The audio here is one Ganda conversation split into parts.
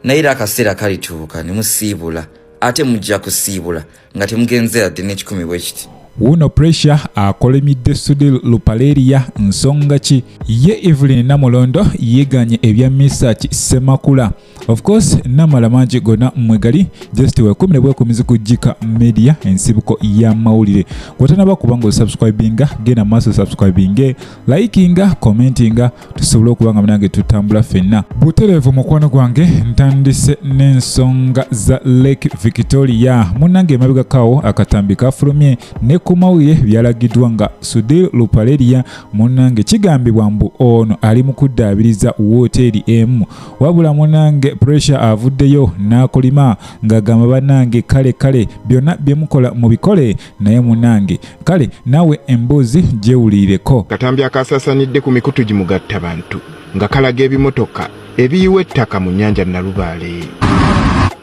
naye akaseera kalituuka ne musiibula ate mujja kusiibula nga temugenze adde n'ekikumi bwe kiti. Wuuno pressure akolemidde Sudil Lupaleria nsonga ki? Ye Evelyn Namulondo yeganye ebya research semakula. Of course namala mangi gonna mwegali just wekumire bwekumizi kujika media ensibuko ya mawulire. Kwatanaba kubanga subscribinga gena maso subscribinge likinga commentinga tusobole okubanga munange tutambula fenna. Buterevu mukwano gwange ntandise n'ensonga za Lake Victoria. Munange mabega kawo akatambi kafulumye ne kumawulire byalagidwa nga Sudil Lupaleria munange kigambibwa mbu ono ali mu kuddaabiriza woteri emu. Wabula munange pressure avuddeyo n'akolima ng'agamba bannange kale byonna bye mukola mu bikole naye munange kale nawe emboozi gyewulireko. Katambi akasaasanidde ku mikutu gimugatta bantu nga kalaga ebimotoka ebiyiwa ettaka mu nnyanja Nalubaale.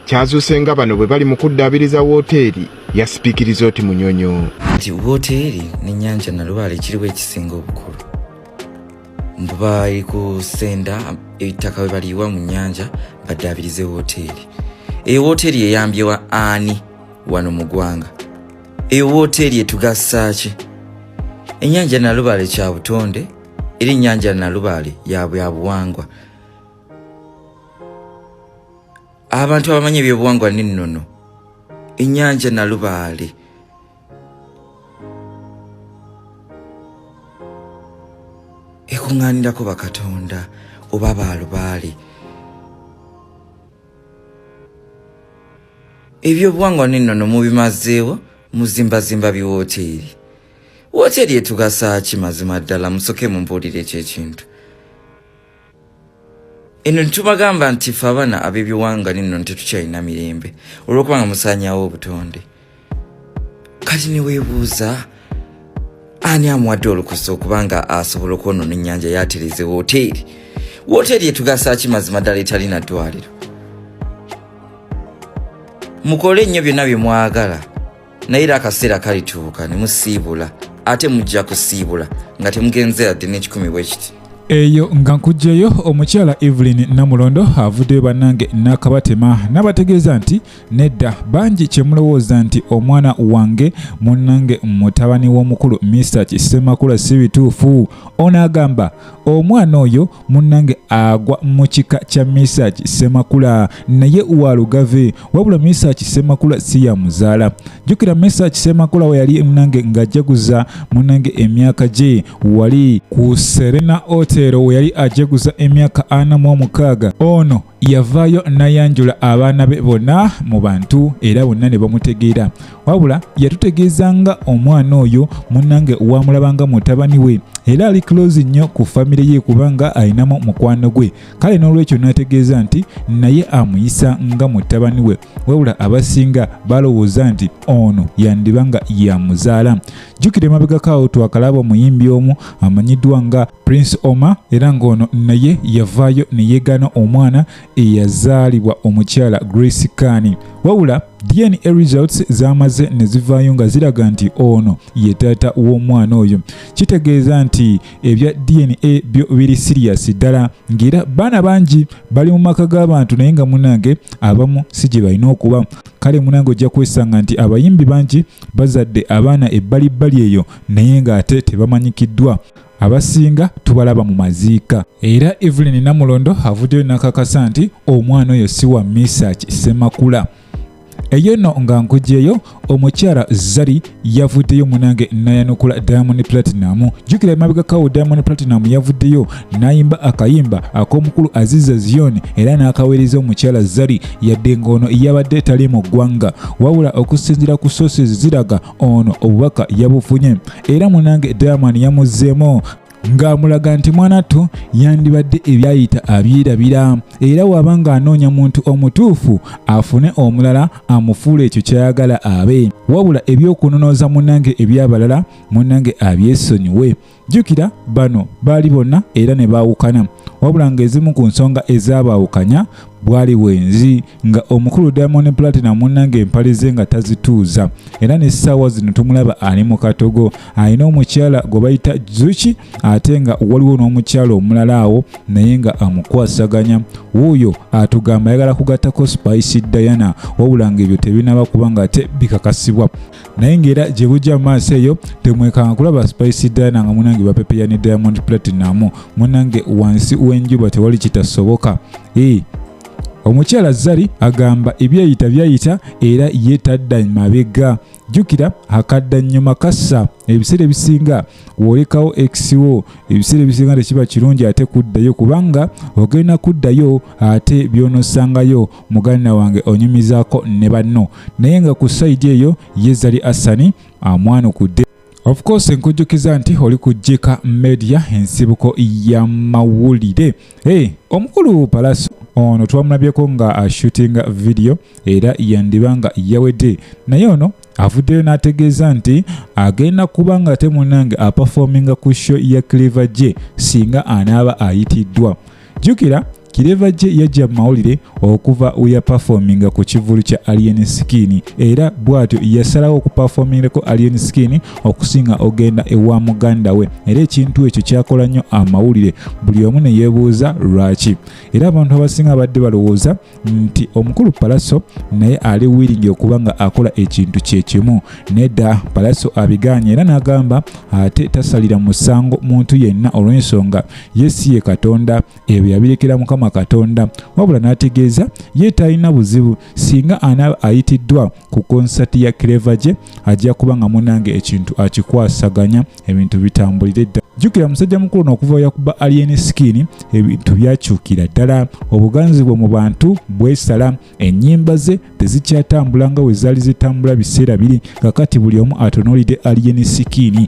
Kyazuuse nga bano bwe bali mu kuddaabiriza wooteeri ya Speak Resort Munyonyo. Nti wooteeri n'ennyanja Nalubaale kiriwo ekisinga obukulu. Mbu bali kusenda ettaka we baliyiwa mu nnyanja baddaabirize wooteeri. Eyo wooteeri eyambyewa ani wano mu ggwanga? Eyo wooteeri etugasa ki? Ennyanja Nalubaale kya butonde era ennyanja Nalubaale ya buwangwa. Abantu abamanyi ebyobuwangwa n'ennono ennyanja Nalubaale ekuŋŋaanirako bakatonda oba baalubaale. Ebyobuwangwa n'ennono mubimazeewo muzimbazimba biwooteeri. Wooteeri etugasa ki mazima ddala? Musoke mumbuulire ekyekintu. Eno ntubagamba nti ffe abaana ab'ebyobuwangwa n'ennono tetukyalina mirembe olw'okubanga musaanyawo obutonde. Kati ne weebuuza ani amuwadde olukusa okubanga asobola okwonoona ennyanja yatereze wooteeri? Wooteeri etugasa ki mazima ddala etalina ddwaliro? Mukole ennyo byonna bye mwagala naye era akaseera kalituuka ne musiibula ate mujja kusiibula nga temugenze adde n'ekikumi bwe kiti. Eyo nga nkujjeyo omukyala Evelyn Namulondo avuddeyo bannange n'akabatema n'abategeeza nti nedda bangi kye mulowooza nti omwana wange munnange mutabani w'omukulu Mr. Semakula si bituufu. Ono agamba omwana oyo munnange agwa mu kika kya Mr. Semakula naye walugave wabula Mr. Semakula si yamuzaala. Jjukira Mr. Semakula we yali munnange ng'ajaguza munnange emyaka gye wali ku Serena Hotel we yali ajaguza emyaka 46. Ono yavaayo nayanjula abaana be bonna mu bantu era bonna ne bamutegeera. Wabula yatutegeezanga omwana oyo munnange wamulabanga mutabani we era ali close nnyo ku family ye kubanga ayinamu mukwano gwe. Kale n'olwekyo nategeeza nti naye amuyisa nga mutabani we. Wabula abasinga balowooza nti ono yandibanga yamuzaala. Jjukira emabega kawo twakalaba omuyimbi omu amanyiddwa nga Prince Oma era ng'ono naye yavaayo ne yeegana omwana eyazaalibwa omukyala Grace Kani. Wabula DNA results zamaze ne zivaayo nga ziraga nti ono ye taata w'omwana oyo. Kitegeeza nti ebya DNA byo biri serious ddala ng'era baana bangi bali mu maka g'abantu naye nga munange abamu si gye balina okuba. Kale munange ojja kwesanga nti abayimbi bangi bazadde abaana ebbalibbali eyo naye ng'ate tebamanyikiddwa. Abasinga tubalaba mu maziika. Era Evelyn Namulondo avuddeyo n'akakasa nti omwana oyo si wa Mr. Semakula. Eyo no nga nkujjeyo omukyala Zari yavuddeyo munange nayanukula Diamond Platinum. Jjukira emabega kawo Diamond Platinum yavuddeyo n'ayimba akayimba ak'omukulu Aziza Zion era n'akaweereza omukyala Zari yadde ng'ono yabadde tali mu ggwanga. Wabula okusinziira ku sources ziraga ono obubaka yabufunye era munange Diamond yamuzzeemu ng'amulaga nti mwanattu yandibadde ebyayita abyerabira era wabanga anoonya muntu omutuufu afune omulala amufuula ekyo kyayagala abe. Wabula ebyokunonooza munange ebyabalala munange abyesonyiwe. jjukira bano baali bonna era ne baawukana wabula ng'ezimu ku nsonga ezabaawukanya bwali bwenzi nga omukulu Diamond Platinum munnange empale ze nga tazituuza era n'essaawa zino tumulaba ali mu katogo alina omukyala gwe bayita Zuchi ate nga waliwo n'omukyala omulala awo naye nga amukwasaganya wuuyo atugamba ayagala kugattako Spice Diana wabula ng'ebyo tebinaba kuba nga ate bikakasibwa naye ng'era gye bujja mu maaso eyo temwekanga kulaba Spice Diana nga munnange bapepeya ne Diamond Platinum munnange wansi w'enjuba tewali kitasoboka omukyala Zari agamba ebyayita byayita era yeetadda mabega jjukira akadda nnyuma kassa ebiseera ebisinga w'olekawo exiwo ebiseera ebisinga tekiba kirungi ate kuddayo kubanga ogenda kuddayo ate by'onosangayo muganda wange onyumizaako ne banno naye nga ku sayidi eyo ye Zari Asani amwanukudde. Of course nkujjukiza nti oli kujjika media ensibuko y'amawulire omukulu Pallaso ono twamulabyeko nga ashootinga video era yandibanga yawedde naye ono avuddeyo n'ategeeza nti agenda kuba nga temunange aperforminga ku show ya Clever J singa anaaba ayitiddwa. Jjukira Clever J yajja mu mawulire okuva uyaperforminga ku kivulu kya Alien Skin era bw'atyo yasalawo okuperformingako Alien Skin okusinga ogenda ewa muganda we era ekintu ekyo kyakola nnyo amawulire buli omu ne yeebuuza lwaki era abantu abasinga badde balowooza nti omukulu Pallaso naye ali willing okuba nga akola ekintu kye kimu nedda Pallaso abiganye era n'agamba ate tasalira musango muntu yenna olw'ensonga ye si ye Katonda ebyo yabirekera Mukama Katonda wabula n'ategeeza ye talina buzibu singa anaaba ayitiddwa ku konsati ya Clever J ajja kuba nga munange ekintu akikwasaganya ebintu bitambulire dda. Jjukira musajja mukulu n'okuva yakuba Alien Skin ebintu byakyukira ddala obuganzibwa mu bantu bwesala ennyimba ze tezikyatambula nga we zaali zitambula biseera biri kakati buli omu atunuulidde Alien Skin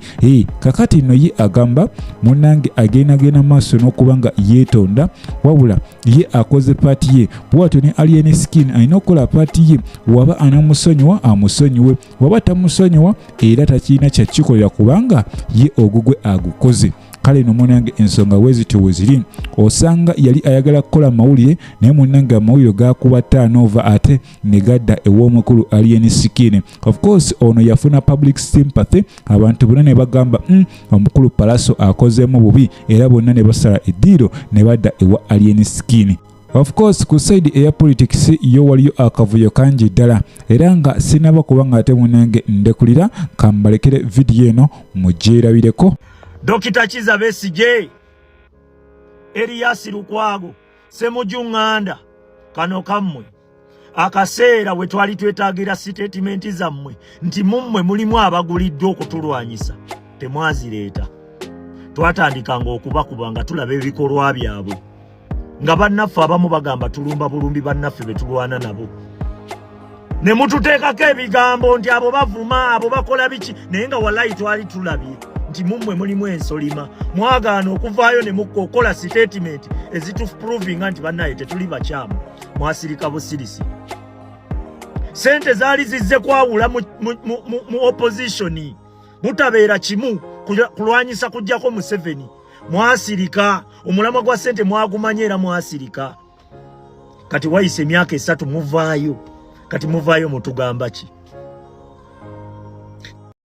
kakati nno ye agamba munange agenda maaso n'okuba nga yeetonda wabula ye akoze paati ye bw'atyo ne Alien Skin alina okukola paati ye waba anamusonyiwa amusonyiwe waba tamusonyiwa era takirina kyakikolera kubanga ye ogugwe agukoze. Kale no munange ensonga wezityo weziri osanga yali ayagala kukola mawulire naye munange amawulire gakuba turnover ate ne gadda ew'omukulu Alien Skin. Of course ono yafuna public sympathy abantu bonna ne bagamba omukulu Pallaso akozeemu bubi era bonna ne basala eddiiro ne badda ewa Alien Skin. Of course ku side eya politics yo waliyo akavuyo kangi ddala era nga sinaba kubanga ate munange ndekulira kambalekere video eno mugyerabireko. Dokita Kiza Besigye, Elias Lukwago, Semujunganda, kano kammwe. Akaseera we twali twetaagira statement zammwe nti mummwe mulimu abaguliddwa okutulwanyisa. Temwazireeta. Twatandikanga okubakuba nga tulaba ebikolwa byabwe. Nga bannaffe abamu bagamba tulumba bulumbi bannaffe be tulwana nabo. Ne mututeekako ebigambo nti abo bavuma abo bakola biki naye nga wallahi twali tulabye nti mummwe mulimu ensolima mwagaana okuvaayo ne mukokola statement ezituprovinga nti bannaye tetuli bakyamu mwasirika busirisi. Sente zaali zizze kwawula mu opposition mutabeera kimu kulwanyisa kujjako Museveni mwasirika omulamwa gwa sente mwagumanya era mwasirika. Kati wayise emyaka 3 muvaayo kati muvaayo mutugamba ki?